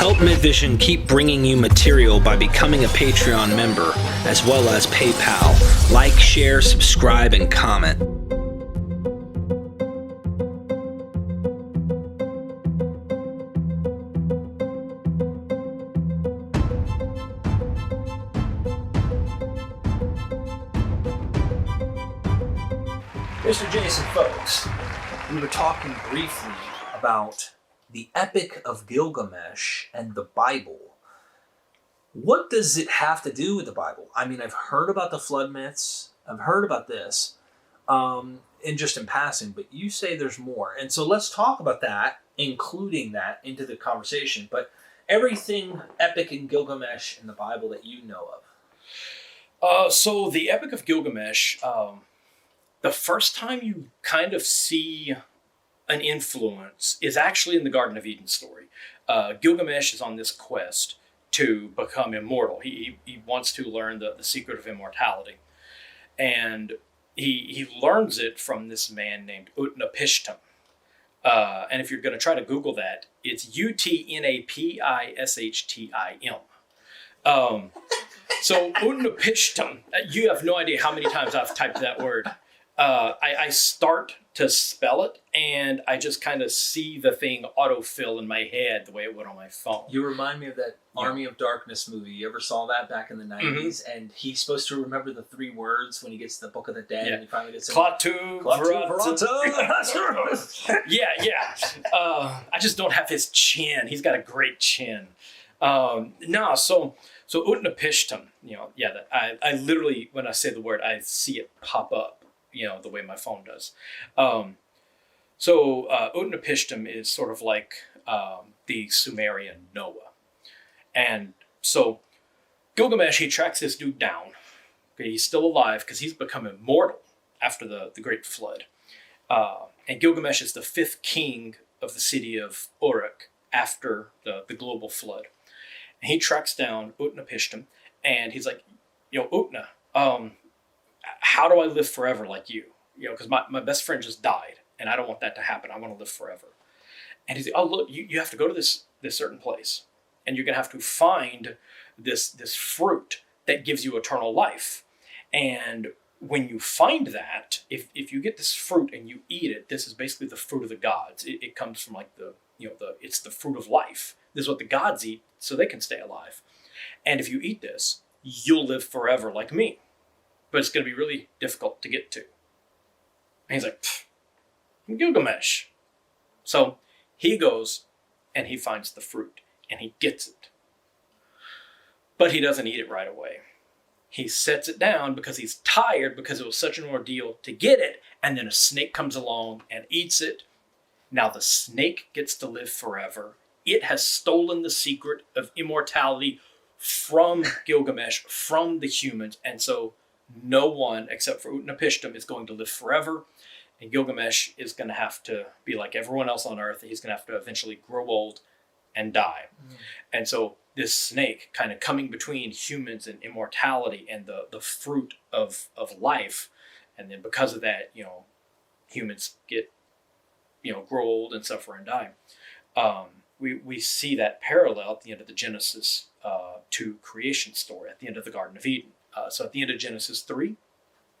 Help MythVision keep bringing you material by becoming a Patreon member, as well as PayPal. Like, share, subscribe, and comment. Mr. Jason Foux, we were talking briefly about the Epic of Gilgamesh and the Bible. What does it have to do with the Bible? I mean, I've heard about the flood myths. I've heard about this, and just in passing, but you say there's more. And so let's talk about that, including that into the conversation. But everything epic in Gilgamesh in the Bible that you know of. So the Epic of Gilgamesh, the first time you kind of see an influence is actually in the Garden of Eden story. Gilgamesh is on this quest to become immortal. He wants to learn the secret of immortality. And he learns it from this man named Utnapishtim. And if you're going to try to Google that, it's Utnapishtim. So Utnapishtim, you have no idea how many times I've typed that word. I start to spell it, and I just kind of see the thing autofill in my head the way it would on my phone. You remind me of that Army of Darkness movie. You ever saw that back in the 90s? Mm-hmm. And he's supposed to remember the 3 words when he gets to the Book of the Dead, and he finally gets Klaatu, Verata. Yeah. I just don't have his chin. He's got a great chin. So Utnapishtim, I literally, when I say the word, I see it pop up. The way my phone does. Utnapishtim is sort of like the Sumerian Noah. And so Gilgamesh, he tracks this dude down. Okay, he's still alive because he's become immortal after the Great Flood. And Gilgamesh is the 5th king of the city of Uruk after the global flood. And he tracks down Utnapishtim, and he's like, Utna, how do I live forever like you? Because my best friend just died, and I don't want that to happen. I want to live forever. And he's like, oh, look, you have to go to this certain place, and you're going to have to find this fruit that gives you eternal life. And when you find that, if you get this fruit and you eat it, this is basically the fruit of the gods. It comes from like it's the fruit of life. This is what the gods eat so they can stay alive. And if you eat this, you'll live forever like me. But it's going to be really difficult to get to. And he's like, I'm Gilgamesh. So he goes and he finds the fruit and he gets it. But he doesn't eat it right away. He sets it down because he's tired because it was such an ordeal to get it. And then a snake comes along and eats it. Now the snake gets to live forever. It has stolen the secret of immortality from Gilgamesh, from the humans. And so no one except for Utnapishtim is going to live forever, and Gilgamesh is going to have to be like everyone else on Earth. He's going to have to eventually grow old and die. Mm. And so this snake kind of coming between humans and immortality and the fruit of life, and then because of that, humans get grow old and suffer and die. We see that parallel at the end of the Genesis to creation story at the end of the Garden of Eden. So at the end of Genesis 3,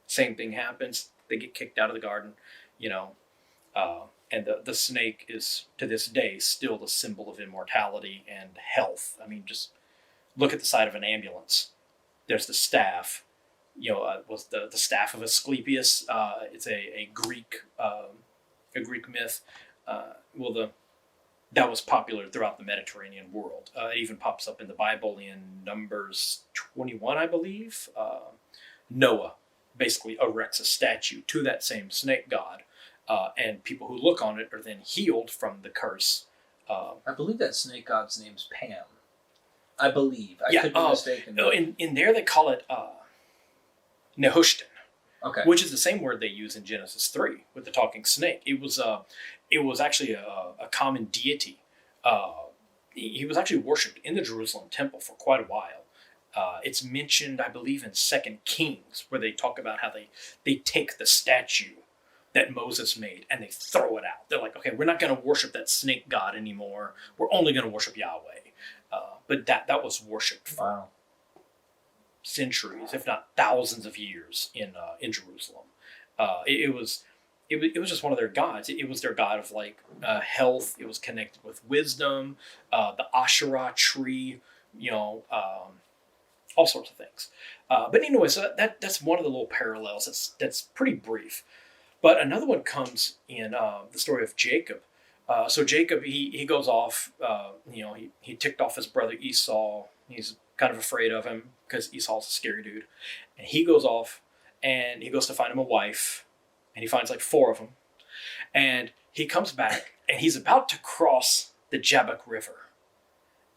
same thing happens. They get kicked out of the garden, and the snake is, to this day, still the symbol of immortality and health. I mean, just look at the side of an ambulance. There's the staff, was the staff of Asclepius. It's a Greek myth. That was popular throughout the Mediterranean world. It even pops up in the Bible in Numbers 21, I believe. Noah basically erects a statue to that same snake god, and people who look on it are then healed from the curse. I believe that snake god's name's Pam. I believe. I could be mistaken. In there they call it Nehushtan. Okay. Which is the same word they use in Genesis 3 with the talking snake. It was actually a common deity. He was actually worshipped in the Jerusalem temple for quite a while. It's mentioned, I believe, in 2 Kings, where they talk about how they take the statue that Moses made and they throw it out. They're like, okay, we're not going to worship that snake god anymore. We're only going to worship Yahweh. But that was worshipped for Wow. centuries, if not thousands of years in Jerusalem. It was just one of their gods. It was their god of like health. It was connected with wisdom, the Asherah tree, all sorts of things. But anyway, so that's one of the little parallels. That's pretty brief. But another one comes in the story of Jacob. So Jacob, he goes off. He ticked off his brother Esau. He's kind of afraid of him because Esau's a scary dude. And he goes off and he goes to find him a wife. And he finds like 4 of them. And he comes back and he's about to cross the Jabbok River.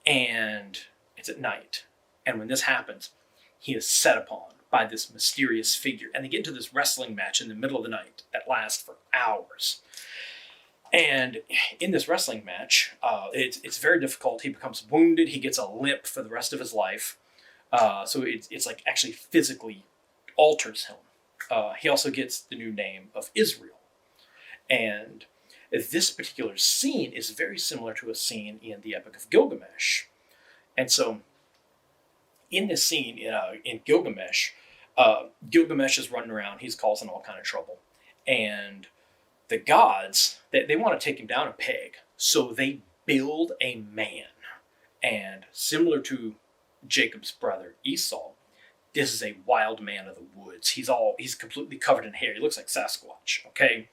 And it's at night. And when this happens, he is set upon by this mysterious figure. And they get into this wrestling match in the middle of the night that lasts for hours. And in this wrestling match, it's very difficult. He becomes wounded. He gets a limp for the rest of his life. So it's like actually physically alters him. He also gets the new name of Israel. And this particular scene is very similar to a scene in the Epic of Gilgamesh. And so in this scene in Gilgamesh, Gilgamesh is running around. He's causing all kind of trouble. And the gods, they want to take him down a peg. So they build a man. And similar to Jacob's brother Esau, this is a wild man of the woods. He's completely covered in hair. He looks like Sasquatch, okay?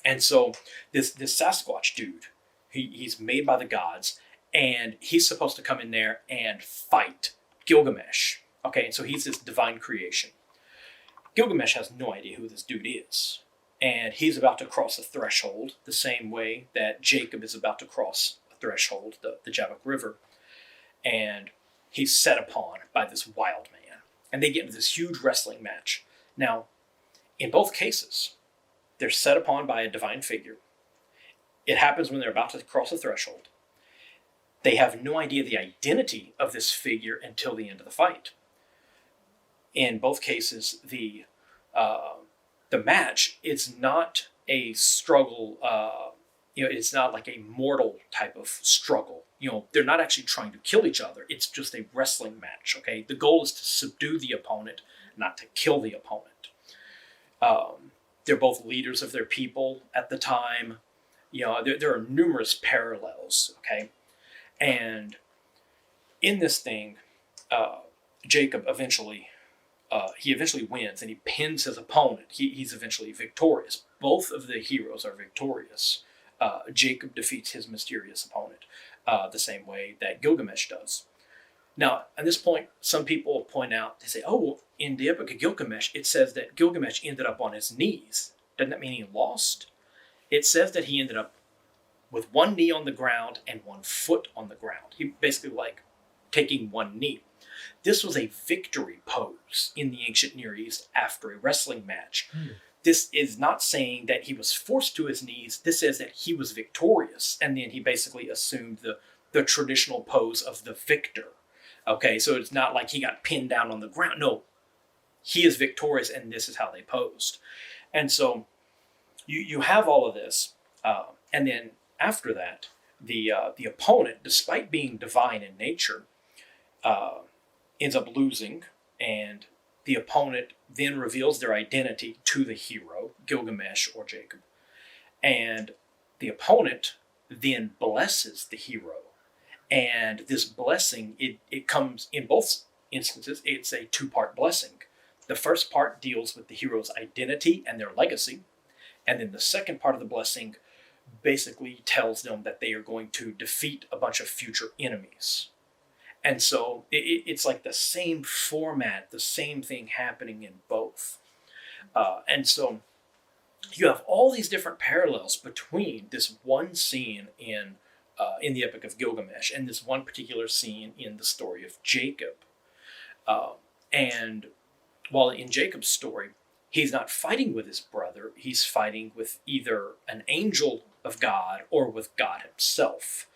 And so this Sasquatch dude, he's made by the gods, and he's supposed to come in there and fight Gilgamesh. Okay, and so he's this divine creation. Gilgamesh has no idea who this dude is. And he's about to cross a threshold the same way that Jacob is about to cross a threshold, the Jabbok River. And he's set upon by this wild man. And they get into this huge wrestling match. Now, in both cases, they're set upon by a divine figure. It happens when they're about to cross a threshold. They have no idea the identity of this figure until the end of the fight. In both cases, the match, it's not a struggle, it's not like a mortal type of struggle. They're not actually trying to kill each other. It's just a wrestling match, okay? The goal is to subdue the opponent, not to kill the opponent. They're both leaders of their people at the time. There are numerous parallels, okay? And in this thing, Jacob eventually wins and he pins his opponent. He's eventually victorious. Both of the heroes are victorious. Jacob defeats his mysterious opponent the same way that Gilgamesh does. Now, at this point, some people point out, they say, oh, well, in the Epic of Gilgamesh, it says that Gilgamesh ended up on his knees. Doesn't that mean he lost? It says that he ended up with one knee on the ground and one foot on the ground. He basically like taking one knee. This was a victory pose in the ancient Near East after a wrestling match. This is not saying that he was forced to his knees. This says that he was victorious. And then he basically assumed the traditional pose of the victor. Okay, so it's not like he got pinned down on the ground. No, he is victorious and this is how they posed. And so you have all of this. And then after that, the opponent, despite being divine in nature, ends up losing, and the opponent then reveals their identity to the hero, Gilgamesh or Jacob. And the opponent then blesses the hero. And this blessing, it comes in both instances, it's a 2-part blessing. The first part deals with the hero's identity and their legacy. And then the second part of the blessing basically tells them that they are going to defeat a bunch of future enemies. And so it's like the same format, the same thing happening in both. And so you have all these different parallels between this one scene in the Epic of Gilgamesh and this one particular scene in the story of Jacob. And while in Jacob's story, he's not fighting with his brother, he's fighting with either an angel of God or with God himself,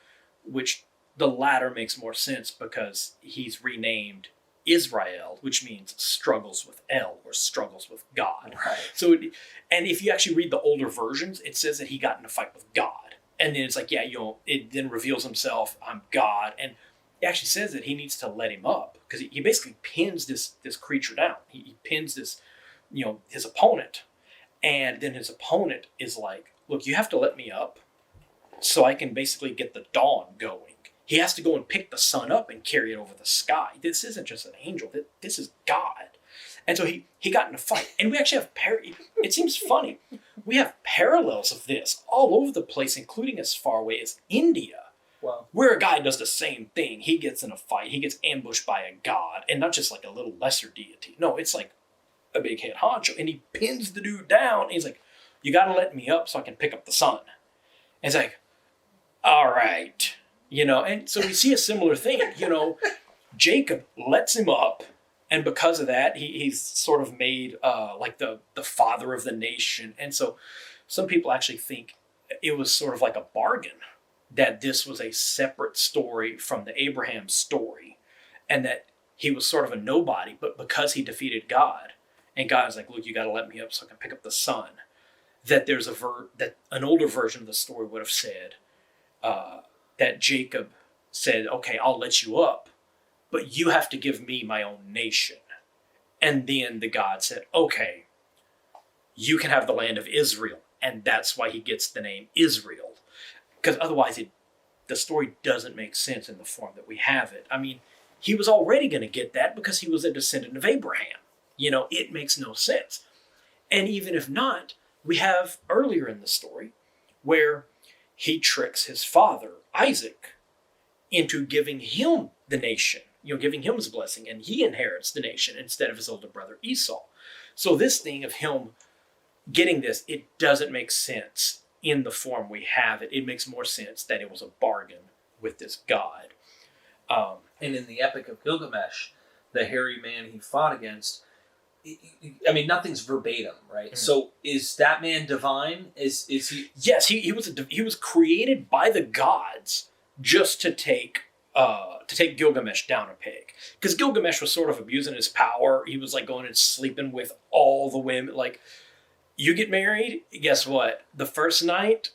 which the latter makes more sense because he's renamed Israel, which means struggles with El or struggles with God. Right. So, and if you actually read the older versions, it says that he got in a fight with God. And then it's like, yeah, it then reveals himself, I'm God. And it actually says that he needs to let him up because he basically pins this creature down. He pins this, his opponent. And then his opponent is like, look, you have to let me up so I can basically get the dawn going. He has to go and pick the sun up and carry it over the sky. This isn't just an angel. This is God. And so he got in a fight. And we actually have, it seems funny, we have parallels of this all over the place, including as far away as India, Wow. where a guy does the same thing. He gets in a fight. He gets ambushed by a god, and not just like a little lesser deity. No, it's like a big head honcho, and he pins the dude down. And he's like, you got to let me up so I can pick up the sun. And it's like, all right. And so we see a similar thing. Jacob lets him up, and because of that, he's sort of made like the father of the nation. And so some people actually think it was sort of like a bargain, that this was a separate story from the Abraham story, and that he was sort of a nobody, but because he defeated God, and God is like, look, you got to let me up so I can pick up the sun, that there's that an older version of the story would have said that Jacob said, okay, I'll let you up, but you have to give me my own nation. And then the God said, okay, you can have the land of Israel. And that's why he gets the name Israel. Because otherwise the story doesn't make sense in the form that we have it. I mean, he was already going to get that because he was a descendant of Abraham. It makes no sense. And even if not, we have earlier in the story where he tricks his father, Isaac, into giving him the nation, giving him his blessing, and he inherits the nation instead of his older brother Esau. So this thing of him getting this, it doesn't make sense in the form we have it. It makes more sense that it was a bargain with this God. And in the Epic of Gilgamesh, the hairy man he fought against, I mean, nothing's verbatim, right? Mm-hmm. So is that man divine? Is he? Yes, he was created by the gods just to take Gilgamesh down a peg. Because Gilgamesh was sort of abusing his power. He was like going and sleeping with all the women. Like, you get married, guess what? The first night,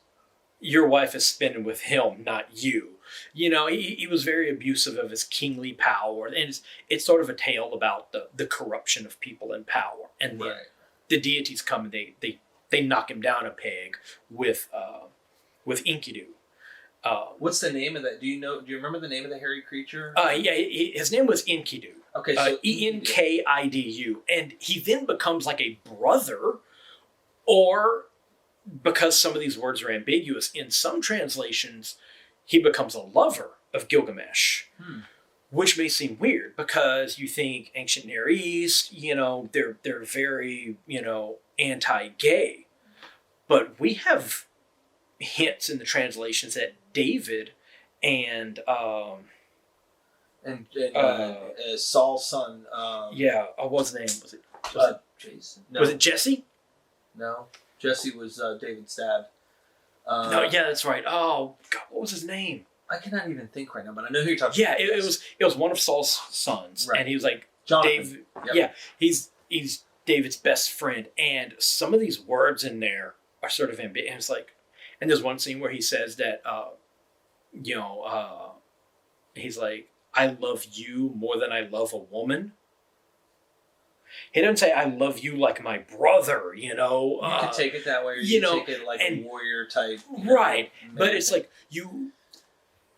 your wife is spending with him, not you. He was very abusive of his kingly power. And it's sort of a tale about the corruption of people in power. And then the deities come and they knock him down a peg with Enkidu. What's the name of that? Do you remember the name of the hairy creature? Yeah, his name was Enkidu. Okay, so Enkidu. And he then becomes like a brother, or because some of these words are ambiguous, in some translations, he becomes a lover of Gilgamesh, which may seem weird because you think ancient Near East, they're very, anti-gay. But we have hints in the translations that David and Saul's son. What was the name? Was it Jason? No. Was it Jesse? No, Jesse was David's dad. No, yeah, that's right. Oh God, what was his name? I cannot even think right now, but I know who you're talking about. Yeah, it was one of Saul's sons, right. And he was like Jonathan. David. Yep. Yeah, he's David's best friend, and some of these words in there are sort of ambiguous. Like, and there's one scene where he says that, he's like, I love you more than I love a woman. He doesn't say, I love you like my brother, You could take it that way, or you could take it like a warrior type. Right. But it's like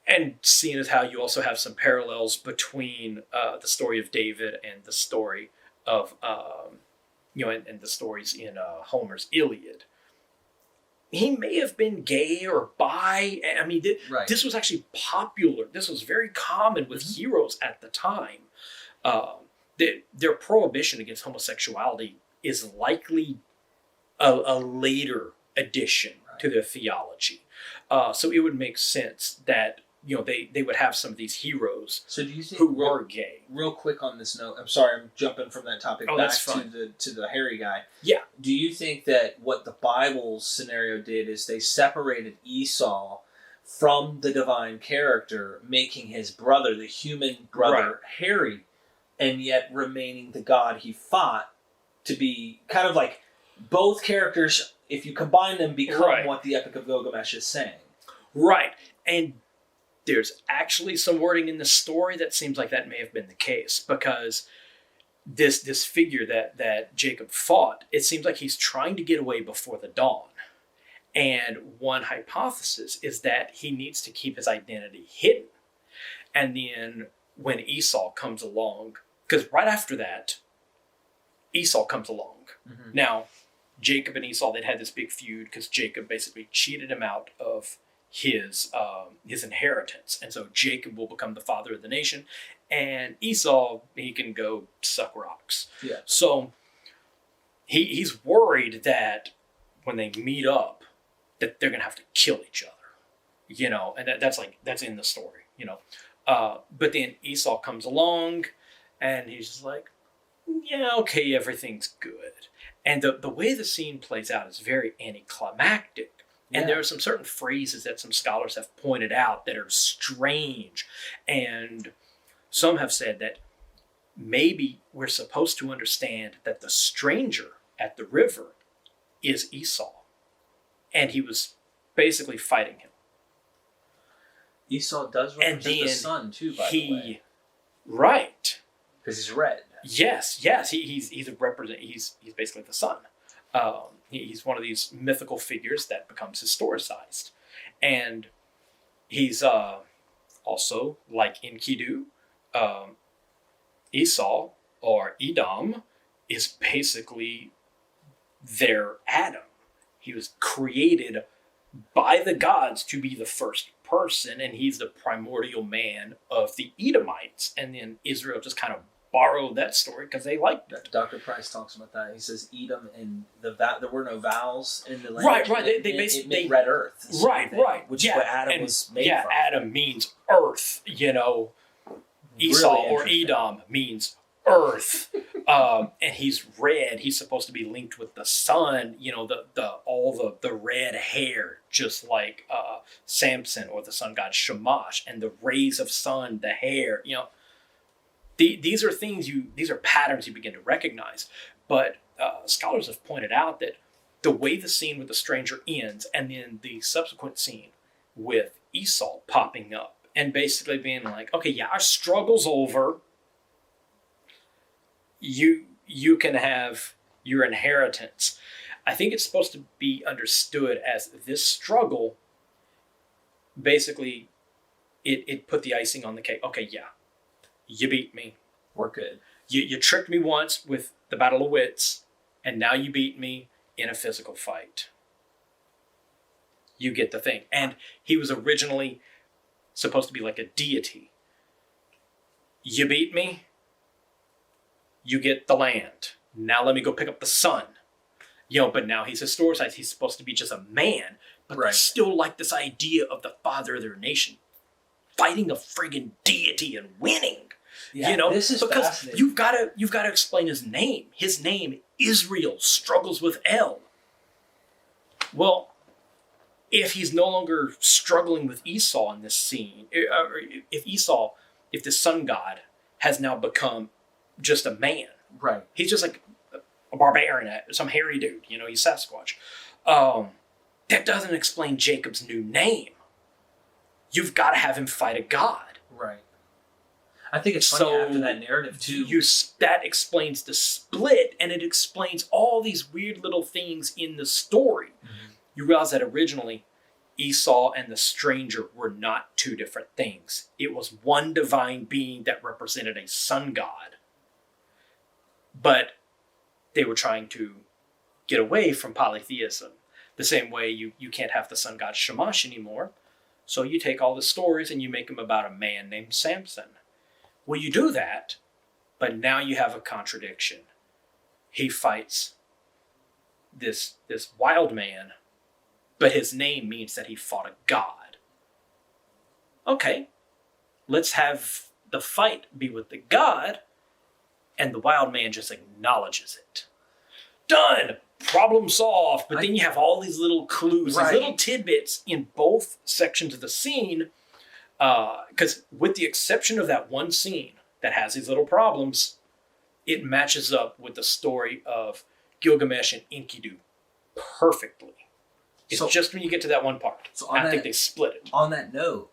and seeing as how you also have some parallels between the story of David and the story of, and the stories in Homer's Iliad. He may have been gay or bi. I mean, this was actually popular. This was very common with heroes at the time. Their prohibition against homosexuality is likely a later addition to their theology. So it would make sense that they would have some of these heroes who were gay. Real quick on this note, I'm sorry, I'm jumping from that topic back to the hairy guy. Yeah. Do you think that what the Bible's scenario did is they separated Esau from the divine character, making his brother, the human brother, hairy, and yet remaining the God he fought, to be kind of like both characters, if you combine them, become what the Epic of Gilgamesh is saying? Right. And there's actually some wording in the story that seems like that may have been the case, because this figure that Jacob fought, it seems like he's trying to get away before the dawn. And one hypothesis is that he needs to keep his identity hidden. And then when Esau comes along, because right after that, Esau comes along. Mm-hmm. Now, Jacob and Esau, they'd had this big feud because Jacob basically cheated him out of his inheritance. And so Jacob will become the father of the nation, and Esau, he can go suck rocks. Yeah. So he's worried that when they meet up, that they're going to have to kill each other, and that's in the story, but then Esau comes along and he's just like, yeah, okay, everything's good. And the way the scene plays out is very anticlimactic. And there are some certain phrases that some scholars have pointed out that are strange. And some have said that maybe we're supposed to understand that the stranger at the river is Esau. And he was basically fighting him. Esau does represent the sun too, by the way. Right. Because he's red. Yes. He's basically the sun. He's one of these mythical figures that becomes historicized. And he's also, like Enkidu, Esau, or Edom, is basically their Adam. He was created by the gods to be the first person, and he's the primordial man of the Edomites. And then Israel just kind of borrowed that story because they liked it. Dr. Price talks about that. He says Edom, and there were no vowels in the language. Right. They basically red earth. Right. Which is what Adam was made from. Adam means earth. Esau Really or Edom means earth. And he's red. He's supposed to be linked with the sun. The red hair, just like Samson or the sun god Shamash, and the rays of sun, the hair. These are these are patterns you begin to recognize. But scholars have pointed out that the way the scene with the stranger ends, and then the subsequent scene with Esau popping up and basically being like, okay, yeah, our struggle's over. You can have your inheritance. I think it's supposed to be understood as this struggle, basically, it put the icing on the cake. Okay, yeah, you beat me. We're good. You tricked me once with the Battle of Wits, and now you beat me in a physical fight. You get the thing. And he was originally supposed to be like a deity. You beat me, you get the land. Now let me go pick up the sun. But now he's historicized. He's supposed to be just a man, but They still like this idea of the father of their nation fighting a friggin' deity and winning. Yeah, this is because you've got to explain his name. His name, Israel, struggles with El. Well, if he's no longer struggling with Esau in this scene, if the sun god has now become just a man, right? He's just like a barbarian, some hairy dude. He's Sasquatch. That doesn't explain Jacob's new name. You've got to have him fight a god, right? I think it's funny after that narrative too. That explains the split, and it explains all these weird little things in the story. Mm-hmm. You realize that originally Esau and the stranger were not two different things. It was one divine being that represented a sun god. But they were trying to get away from polytheism. The same way you can't have the sun god Shamash anymore. So you take all the stories and you make them about a man named Samson. Well, you do that, but now you have a contradiction. He fights this wild man, but his name means that he fought a god. Okay, let's have the fight be with the god, and the wild man just acknowledges it. Done! Problem solved. But then you have all these little clues, these little tidbits in both sections of the scene, because with the exception of that one scene that has these little problems, it matches up with the story of Gilgamesh and Enkidu perfectly. It's just when you get to that one part. So I think they split it. On that note,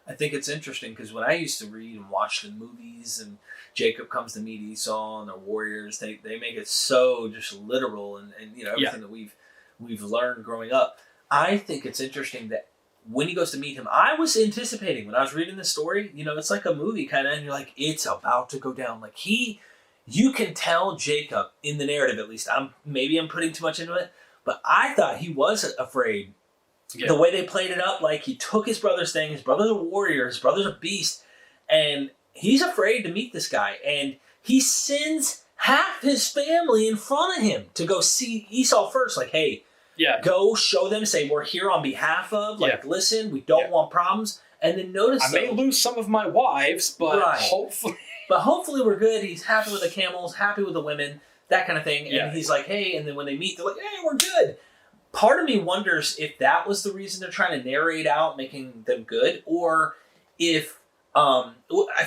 I think it's interesting because when I used to read and watch the movies and Jacob comes to meet Esau and the warriors, they make it so just literal and everything that we've learned growing up. I think it's interesting that when he goes to meet him, I was anticipating when I was reading this story, it's like a movie kind of, and you're like, it's about to go down. Like you can tell Jacob in the narrative, at least. I'm putting too much into it, but I thought he was afraid. Yeah. The way they played it up, like he took his brother's thing, his brother's a warrior, his brother's a beast, and he's afraid to meet this guy. And he sends half his family in front of him to go see Esau first. Like, hey, go show them, say, we're here on behalf of, listen, we don't want problems. And then notice I may lose some of my wives, but hopefully... But hopefully we're good. He's happy with the camels, happy with the women, that kind of thing. And he's like, hey, and then when they meet, they're like, hey, we're good. Part of me wonders if that was the reason they're trying to narrate out, making them good, or if I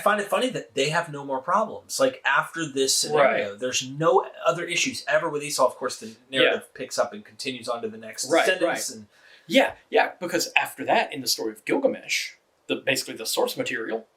find it funny that they have no more problems. Like after this scenario, there's no other issues ever with Esau. Of course, the narrative picks up and continues on to the next sentence. And because after that, in the story of Gilgamesh, basically the source material,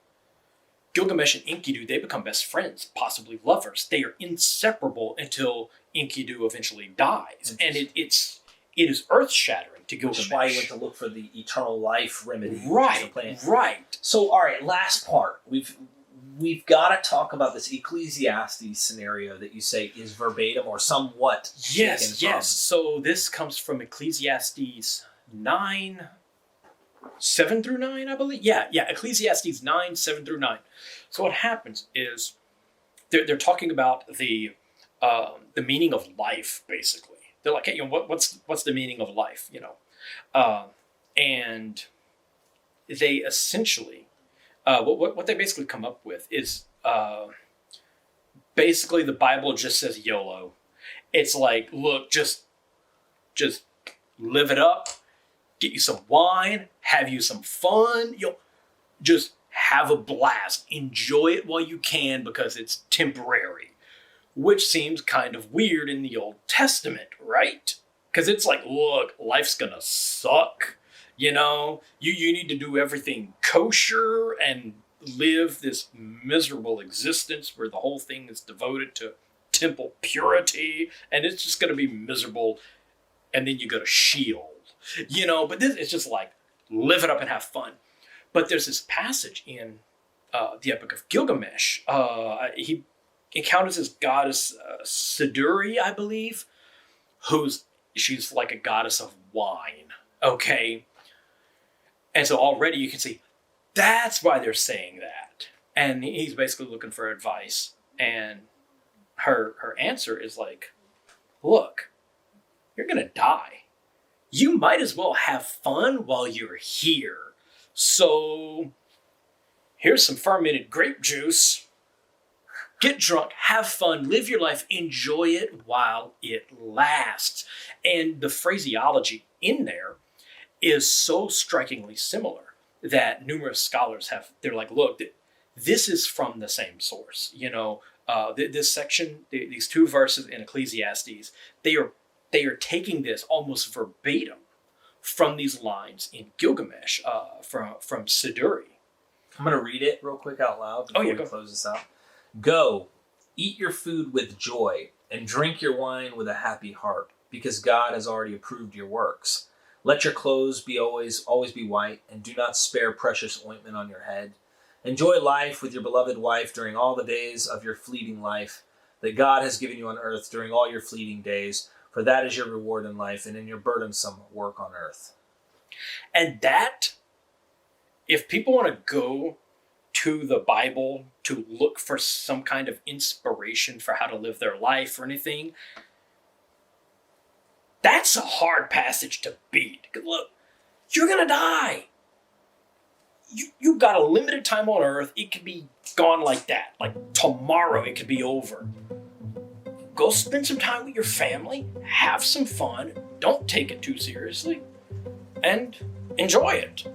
Gilgamesh and Enkidu, they become best friends, possibly lovers. They are inseparable until Enkidu eventually dies. And it is earth-shattering to Gilgamesh. Which is why he went to look for the eternal life remedy. Right. So, all right, last part. We've got to talk about this Ecclesiastes scenario that you say is verbatim or somewhat. Yes. So this comes from Ecclesiastes 9... 7 through 9, I believe. Yeah. Ecclesiastes 9, 7 through 9. So what happens is they're talking about the meaning of life, basically. They're like, hey, what's the meaning of life, and they essentially what they basically come up with is basically the Bible just says YOLO. It's like, look, just live it up. Get you some wine, have you some fun, just have a blast. Enjoy it while you can because it's temporary, which seems kind of weird in the Old Testament, right? Because it's like, look, life's gonna suck, you need to do everything kosher and live this miserable existence where the whole thing is devoted to temple purity, and it's just gonna be miserable, and then you go to Sheol. But this is just like, live it up and have fun. But there's this passage in the Epic of Gilgamesh. He encounters this goddess, Siduri, I believe, she's like a goddess of wine, okay? And so already you can see, that's why they're saying that. And he's basically looking for advice. And her answer is like, look, you're going to die. You might as well have fun while you're here. So, here's some fermented grape juice. Get drunk, have fun, live your life, enjoy it while it lasts. And the phraseology in there is so strikingly similar that numerous scholars they're like, look, this is from the same source. This section, these two verses in Ecclesiastes, they are taking this almost verbatim from these lines in Gilgamesh from Siduri. I'm going to read it real quick out loud before we close this out. Go, eat your food with joy, and drink your wine with a happy heart, because God has already approved your works. Let your clothes be always be white, and do not spare precious ointment on your head. Enjoy life with your beloved wife during all the days of your fleeting life that God has given you on earth during all your fleeting days, for that is your reward in life and in your burdensome work on earth. And that, if people want to go to the Bible to look for some kind of inspiration for how to live their life or anything, that's a hard passage to beat. Look, you're going to die. You've got a limited time on earth. It could be gone like that. Like tomorrow it could be over. Go spend some time with your family, have some fun, don't take it too seriously, and enjoy it.